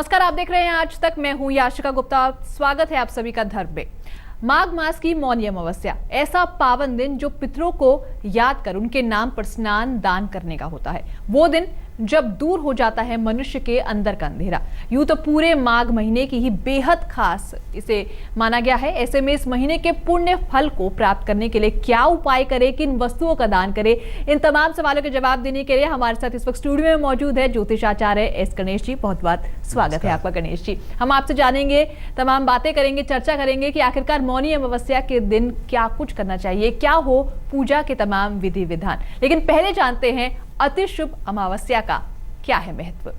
नमस्कार, आप देख रहे हैं आज तक। मैं हूं याशिका गुप्ता। स्वागत है आप सभी का धर्म में। माघ मास की मौनी अमावस्या ऐसा पावन दिन जो पितरों को याद कर उनके नाम पर स्नान दान करने का होता है। वो दिन जब दूर हो जाता है मनुष्य के अंदर का अंधेरा। यूं तो पूरे माघ महीने की ही बेहद खास इसे माना गया है। ऐसे में इस महीने के पुण्य फल को प्राप्त करने के लिए क्या उपाय करें, किन वस्तुओं का दान करें, इन तमाम सवालों के जवाब देने के लिए हमारे साथ इस वक्त स्टूडियो में मौजूद है ज्योतिषाचार्य एस गणेश जी। बहुत बहुत स्वागत है आपका गणेश जी। हम आपसे जानेंगे, तमाम बातें करेंगे, चर्चा करेंगे कि आखिरकार मौनी अमावस्या के दिन क्या कुछ करना चाहिए, क्या हो पूजा के तमाम विधि विधान। लेकिन पहले जानते हैं अति शुभ अमावस्या का क्या है महत्व।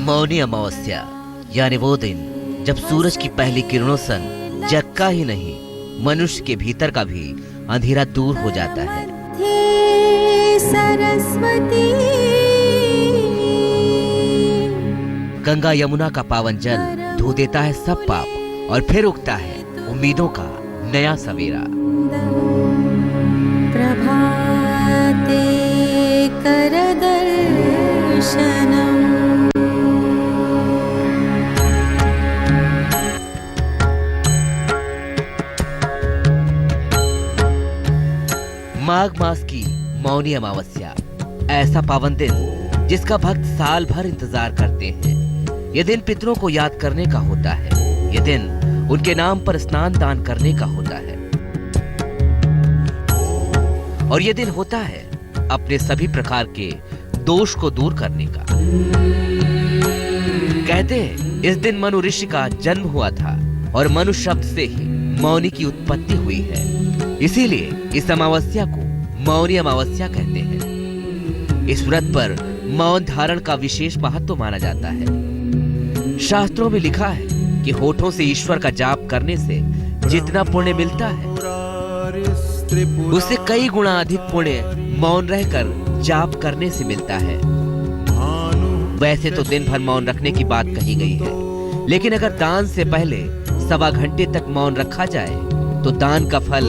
मौनी अमावस्या यानी वो दिन जब सूरज की पहली किरणों संग जग का ही नहीं मनुष्य के भीतर का भी अंधेरा दूर हो जाता है। सरस्वती गंगा यमुना का पावन जल धो देता है सब पाप और फिर उगता है उम्मीदों का नया सवेरा। प्रभाते कर दर्शनम। माघ मास की मौनी अमावस्या ऐसा पावन दिन जिसका भक्त साल भर इंतजार करते हैं। यह दिन पितरों को याद करने का होता है। यह दिन उनके नाम पर स्नान दान करने का होता है और यह दिन होता है अपने सभी प्रकार के दोष को दूर करने का। कहते हैं इस दिन मनु ऋषि का जन्म हुआ था और मनु शब्द से ही मौनी की उत्पत्ति हुई है। इसीलिए इस अमावस्या को मौनी अमावस्या कहते हैं। इस व्रत पर मौन धारण का विशेष महत्व माना जाता है। शास्त्रों में लिखा है कि होठों से ईश्वर का जाप करने से जितना पुण्य मिलता है उससे कई गुना अधिक पुण्य मौन रहकर जाप करने से मिलता है। वैसे तो दिन भर मौन रखने की बात कही गई है, लेकिन अगर दान से पहले 1.25 घंटे तक मौन रखा जाए तो दान का फल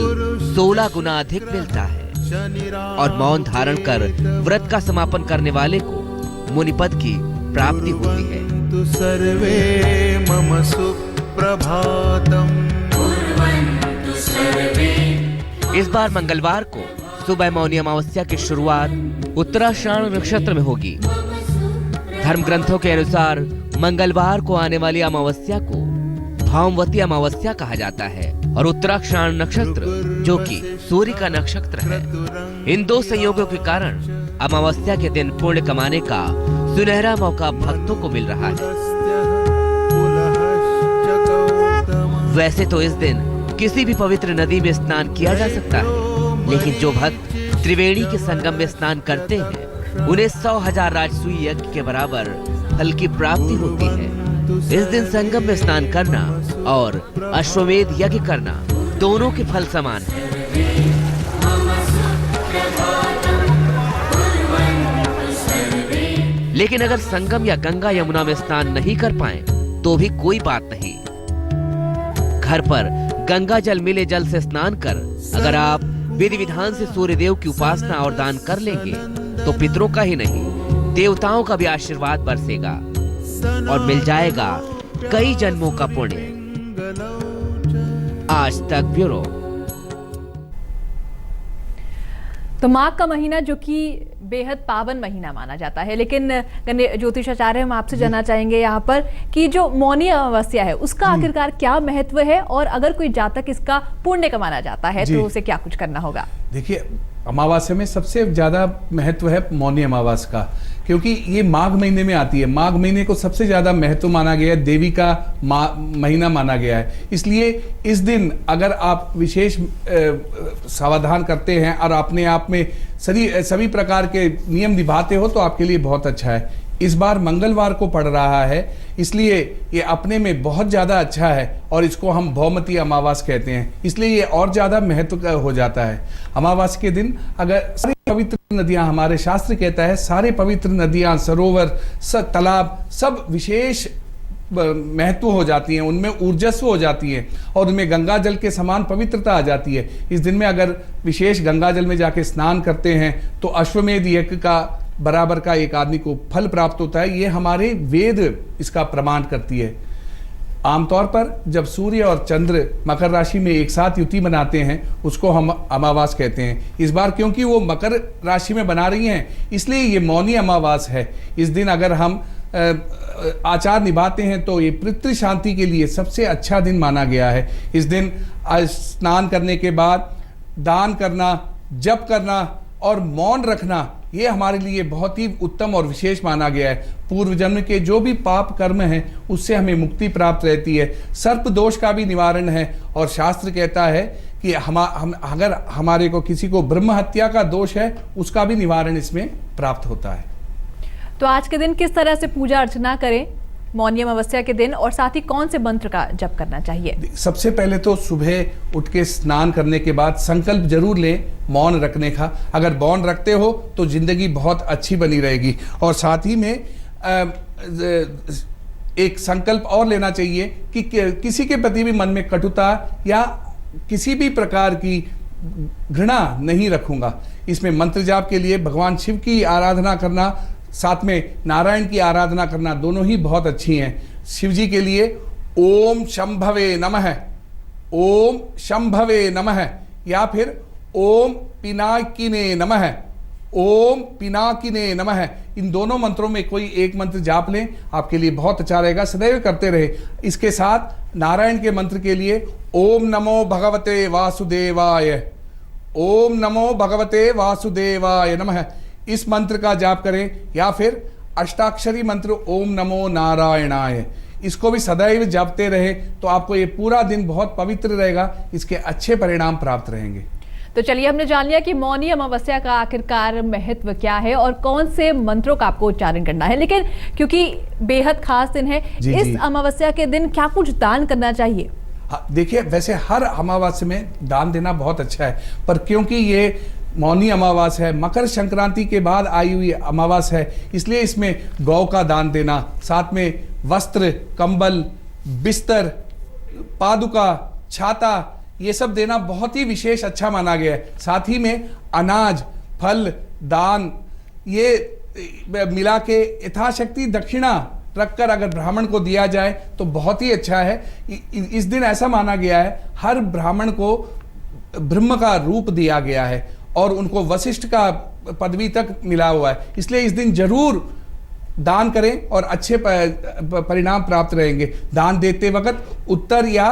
16 गुना अधिक मिलता है और मौन धारण कर व्रत का समापन करने वाले को मुनिपद की प्राप्ति होती है। तु सर्वे मम सुप्रभातम। इस बार मंगलवार को सुबह मौनी अमावस्या की शुरुआत उत्तराषाढ़ नक्षत्र में होगी। धर्म ग्रंथों के अनुसार मंगलवार को आने वाली अमावस्या को भाववती अमावस्या कहा जाता है और उत्तराषाढ़ नक्षत्र जो कि सूर्य का नक्षत्र है। इन दो संयोगों के कारण अमावस्या के दिन पुण्य कमाने का सुनहरा मौका भक्तों को मिल रहा है। वैसे तो इस दिन किसी भी पवित्र नदी में स्नान किया जा सकता है, लेकिन जो भक्त त्रिवेणी के संगम में स्नान करते हैं उन्हें 100,000 राजसूय यज्ञ के बराबर फल की प्राप्ति होती है। इस दिन संगम में स्नान करना और अश्वमेध यज्ञ करना दोनों के फल समान है। लेकिन अगर संगम या गंगा यमुना में स्नान नहीं कर पाए तो भी कोई बात नहीं। घर पर गंगा जल मिले जल से स्नान कर अगर आप विधि विधान से सूर्य देव की उपासना और दान कर लेंगे तो पितरों का ही नहीं देवताओं का भी आशीर्वाद बरसेगा और मिल जाएगा कई जन्मों का पुण्य। आज तक ब्यूरो। तो माघ का महीना जो कि बेहद पावन महीना माना जाता है, लेकिन ज्योतिषाचार्य हम आपसे जानना चाहेंगे यहाँ पर कि जो मौनी अमावस्या है उसका आखिरकार क्या महत्व है और अगर कोई जातक इसका पुण्य कमाना जाता है तो उसे क्या कुछ करना होगा। देखिए, अमावस्या में सबसे ज्यादा महत्व है मौनी अमावस्या का, क्योंकि ये माघ महीने में आती है। माघ महीने को सबसे ज्यादा महत्व माना गया है, देवी का महीना माना गया है। इसलिए इस दिन अगर आप विशेष सावधान करते हैं और अपने आप में सभी प्रकार के नियम निभाते हो तो आपके लिए बहुत अच्छा है। इस बार मंगलवार को पड़ रहा है, इसलिए ये अपने में बहुत ज़्यादा अच्छा है और इसको हम भौमती अमावास कहते हैं, इसलिए ये और ज़्यादा महत्व हो जाता है। अमावास के दिन अगर सारी पवित्र नदियां, हमारे शास्त्र कहता है सारे पवित्र नदियां, सरोवर, तालाब सब विशेष महत्व हो जाती हैं, उनमें ऊर्जस्व हो जाती हैं और उनमें गंगा जल के समान पवित्रता आ जाती है। इस दिन में अगर विशेष गंगा जल में जाके स्नान करते हैं तो अश्वमेध यज्ञ का बराबर का एक आदमी को फल प्राप्त होता है। ये हमारे वेद इसका प्रमाण करती है। आमतौर पर जब सूर्य और चंद्र मकर राशि में एक साथ युति बनाते हैं उसको हम अमावास कहते हैं। इस बार क्योंकि वो मकर राशि में बना रही हैं इसलिए ये मौनी अमावास है। इस दिन अगर हम आचार निभाते हैं तो ये पृथ्वी शांति के लिए सबसे अच्छा दिन माना गया है। इस दिन स्नान करने के बाद दान करना, जप करना और मौन रखना ये हमारे लिए बहुत ही उत्तम और विशेष माना गया है। पूर्व जन्म के जो भी पाप कर्म हैं उससे हमें मुक्ति प्राप्त रहती है। सर्प दोष का भी निवारण है और शास्त्र कहता है कि हम अगर हमारे को किसी को ब्रह्म हत्या का दोष है उसका भी निवारण इसमें प्राप्त होता है। तो आज के दिन किस तरह से पूजा अर्चना करें मौनी अमावस्या के दिन, और साथ ही कौन से मंत्र का जप करना चाहिए? सबसे पहले तो सुबह उठ के स्नान करने के बाद संकल्प जरूर लें मौन रखने का। अगर मौन रखते हो तो जिंदगी बहुत अच्छी बनी रहेगी। और साथ ही में एक संकल्प और लेना चाहिए कि किसी के प्रति भी मन में कटुता या किसी भी प्रकार की घृणा नहीं रखूंगा। इसमें मंत्र जाप के लिए भगवान शिव की आराधना करना, साथ में नारायण की आराधना करना, दोनों ही बहुत अच्छी हैं। शिव जी के लिए ओम शंभवे नमः, ओम शंभवे नमः, या फिर ओम पिनाकिने नमः, ओम पिनाकिने नमः, इन दोनों मंत्रों में कोई एक मंत्र जाप लें, आपके लिए बहुत अच्छा रहेगा, सदैव करते रहे। इसके साथ नारायण के मंत्र के लिए ओम नमो भगवते वासुदेवाय, ओम नमो भगवते वासुदेवाय नमः, इस मंत्र का जाप करें। या फिर अष्टाक्षरी मंत्र ओम नमो नारायणाय, इसको भी सदैव जपते रहे तो आपको ये पूरा दिन बहुत पवित्र रहेगा, इसके अच्छे परिणाम प्राप्त रहेंगे। तो चलिए, हमने जान लिया कि मौनी अमावस्या का आखिरकार महत्व क्या है और कौन से मंत्रों का आपको उच्चारण करना है। लेकिन क्योंकि बेहद खास दिन है, इस अमावस्या के दिन क्या कुछ दान करना चाहिए? देखिए, वैसे हर अमावस्या में दान देना बहुत अच्छा है, पर क्योंकि ये मौनी अमावास है, मकर संक्रांति के बाद आई हुई अमावास है, इसलिए इसमें गौ का दान देना, साथ में वस्त्र, कंबल, बिस्तर, पादुका, छाता, ये सब देना बहुत ही विशेष अच्छा माना गया है। साथ ही में अनाज, फल, दान ये मिला के यथाशक्ति दक्षिणा रखकर अगर ब्राह्मण को दिया जाए तो बहुत ही अच्छा है। इस दिन ऐसा माना गया है हर ब्राह्मण को ब्रह्म का रूप दिया गया है और उनको वशिष्ठ का पदवी तक मिला हुआ है, इसलिए इस दिन जरूर दान करें और अच्छे परिणाम प्राप्त रहेंगे। दान देते वक्त उत्तर या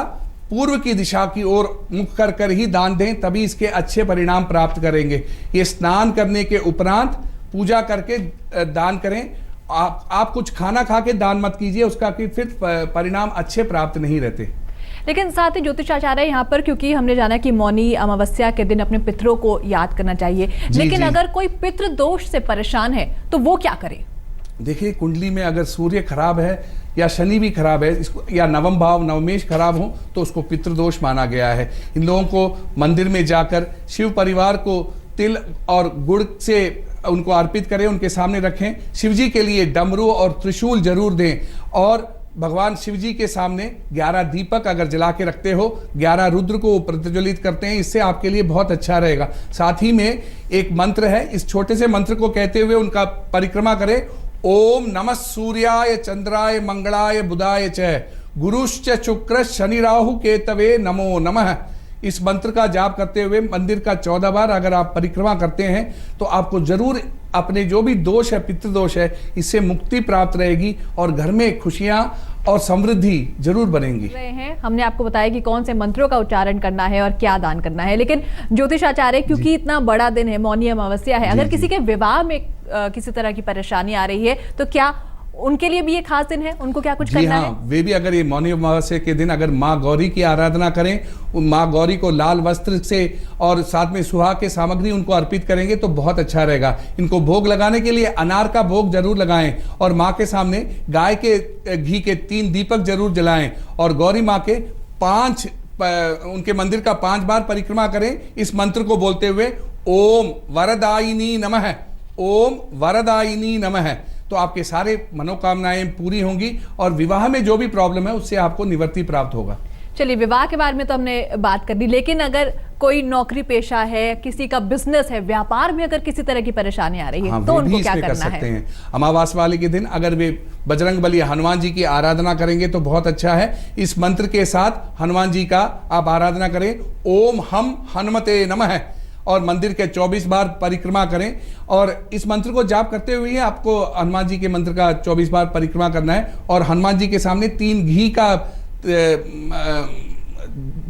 पूर्व की दिशा की ओर मुख कर कर ही दान दें, तभी इसके अच्छे परिणाम प्राप्त करेंगे। ये स्नान करने के उपरांत पूजा करके दान करें। आप कुछ खाना खा के दान मत कीजिए, उसका फिर परिणाम अच्छे प्राप्त नहीं रहते। लेकिन साथ ही ज्योतिषाचार्य यहाँ पर, क्योंकि हमने जाना कि मौनी अमावस्या के दिन अपने पितरों को याद करना चाहिए, लेकिन अगर कोई पितृ दोष से परेशान है तो वो क्या करे? देखिए, कुंडली में अगर सूर्य खराब है या शनि भी खराब है, इसको या नवम भाव नवमेश खराब हो तो उसको पितृदोष माना गया है। इन लोगों को मंदिर में जाकर शिव परिवार को तिल और गुड़ से उनको अर्पित करें, उनके सामने रखें। शिव जी के लिए डमरू और त्रिशूल जरूर दें और भगवान शिव जी के सामने 11 दीपक अगर जला के रखते हो, 11 रुद्र को प्रज्वलित करते हैं, इससे आपके लिए बहुत अच्छा रहेगा। साथ ही में एक मंत्र है, इस छोटे से मंत्र को कहते हुए उनका परिक्रमा करें। ओम नमः सूर्याय चंद्राय मंगलाय बुधाय च गुरुश्च शुक्र शनि राहु केतवे नमो नमः। इस मंत्र का जाप करते हुए मंदिर का 14 बार अगर आप परिक्रमा करते हैं तो आपको जरूर अपने जो भी दोष है, पितृदोष है, इससे मुक्ति प्राप्त रहेगी और घर में खुशियां और समृद्धि जरूर बनेंगी। हमने आपको बताया कि कौन से मंत्रों का उच्चारण करना है और क्या दान करना है। लेकिन ज्योतिषाचार्य, क्योंकि इतना बड़ा दिन है, मौनी अमावस्या है, अगर किसी के विवाह में किसी तरह की परेशानी आ रही है तो क्या उनके लिए भी ये खास दिन है, उनको क्या कुछ जी करना हाँ, है? वे भी अगर ये मौनी अमावस्या के दिन अगर माँ गौरी की आराधना करें, माँ गौरी को लाल वस्त्र से और साथ में सुहाग के सामग्री उनको अर्पित करेंगे तो बहुत अच्छा रहेगा। इनको भोग लगाने के लिए अनार का भोग जरूर लगाएं और माँ के सामने गाय के घी के 3 दीपक जरूर जलाएं और गौरी माँ के उनके मंदिर का 5 बार परिक्रमा करें इस मंत्र को बोलते हुए, ओम वरदायिनी नमः, ओम वरदायिनी नमः। तो आपके सारे मनोकामनाएं पूरी होंगी और विवाह में जो भी प्रॉब्लम है उससे आपको निवृत्ति प्राप्त होगा। चलिए, विवाह के बारे में तो हमने बात कर दी, लेकिन अगर कोई नौकरी पेशा है, किसी का बिजनेस है, व्यापार में अगर किसी तरह की परेशानी आ रही है, तो उनको क्या करना है? अमावस्या वाले के दिन अगर वे बजरंग बली हनुमान जी की आराधना करेंगे तो बहुत अच्छा है। इस मंत्र के साथ हनुमान जी का आप आराधना करें, ओम हम हनुमते नमः, और मंदिर के 24 बार परिक्रमा करें। और इस मंत्र को जाप करते हुए आपको हनुमान जी के मंत्र का 24 बार परिक्रमा करना है और हनुमान जी के सामने 3 घी का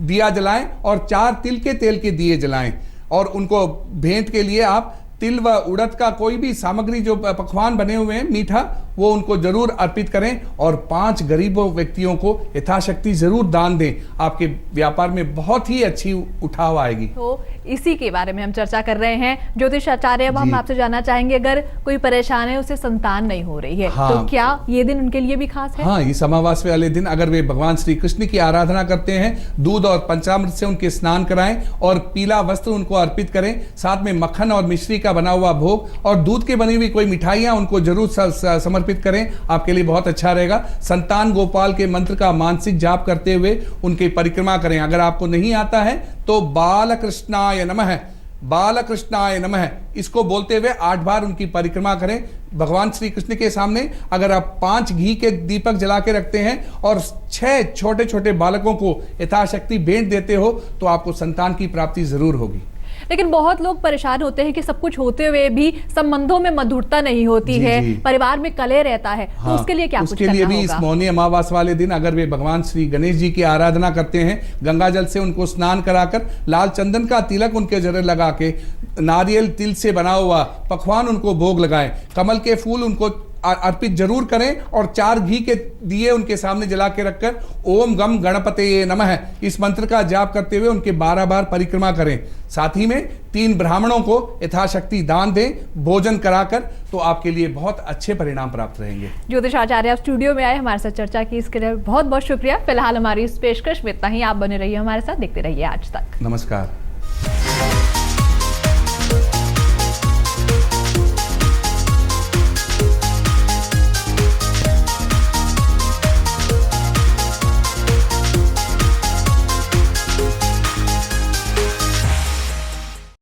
दिया जलाएं और 4 तिल के तेल के दिए जलाएं और उनको भेंट के लिए आप तिल व उड़द का कोई भी सामग्री जो पकवान बने हुए हैं मीठा, वो उनको जरूर अर्पित करें और 5 गरीबों व्यक्तियों को यथाशक्ति जरूर दान दें। आपके व्यापार में बहुत ही अच्छी उठाव आएगी। तो इसी के बारे में हम चर्चा कर रहे हैं ज्योतिष आचार्य। अब हम आपसे जानना चाहेंगे, अगर कोई परेशान है, उसे संतान नहीं हो रही है, हाँ, तो क्या ये दिन उनके लिए भी खास है? हाँ, इस अमावस्या वाले दिन अगर वे भगवान श्री कृष्ण की आराधना करते हैं, दूध और पंचामृत से उनके स्नान कराएं और पीला वस्त्र उनको अर्पित करें, साथ में मक्खन और मिश्री का बना हुआ भोग और दूध के बनी हुई कोई मिठाइयां उनको जरूर समर्पित करें, आपके लिए बहुत अच्छा रहेगा। संतान गोपाल के मंत्र का मानसिक जाप करते हुए उनकी परिक्रमा करें। अगर आपको नहीं आता है तो बालकृष्णाय नमः, बालकृष्णाय नमः, इसको बोलते हुए 8 बार उनकी परिक्रमा करें भगवान श्री कृष्ण के सामने। अगर आप 5 घी के दीपक जला के रखते हैं और 6 छोटे छोटे बालकों को यथाशक्ति भेंट देते हो तो आपको संतान की प्राप्ति जरूर होगी। लेकिन बहुत लोग परेशान होते हैं कि सब कुछ होते हुए भी संबंधों में मधुरता नहीं होती है, परिवार में कलह रहता है, तो उसके लिए क्या कुछ करना होगा? उसके लिए भी इस मौनी अमावस्या वाले दिन अगर वे भगवान श्री गणेश जी की आराधना करते हैं, गंगा जल से उनको स्नान कराकर लाल चंदन का तिलक उनके जरिए लगा के नारियल तिल से बना हुआ पकवान उनको भोग लगाएं, कमल के फूल उनको अर्पित जरूर करें और 4 घी के दिए उनके सामने जला के रखकर ओम गम गणपतये नमः इस मंत्र का जाप करते हुए उनके 12 बार परिक्रमा करें। साथ ही में 3 ब्राह्मणों को यथाशक्ति दान दें भोजन कराकर, तो आपके लिए बहुत अच्छे परिणाम प्राप्त रहेंगे। ज्योतिष आचार्य आप स्टूडियो में आए, हमारे साथ चर्चा की, इसके लिए बहुत बहुत शुक्रिया। फिलहाल हमारी इस पेशकश में इतना ही। आप बने रहिए हमारे साथ, देखते रहिए आज तक। नमस्कार।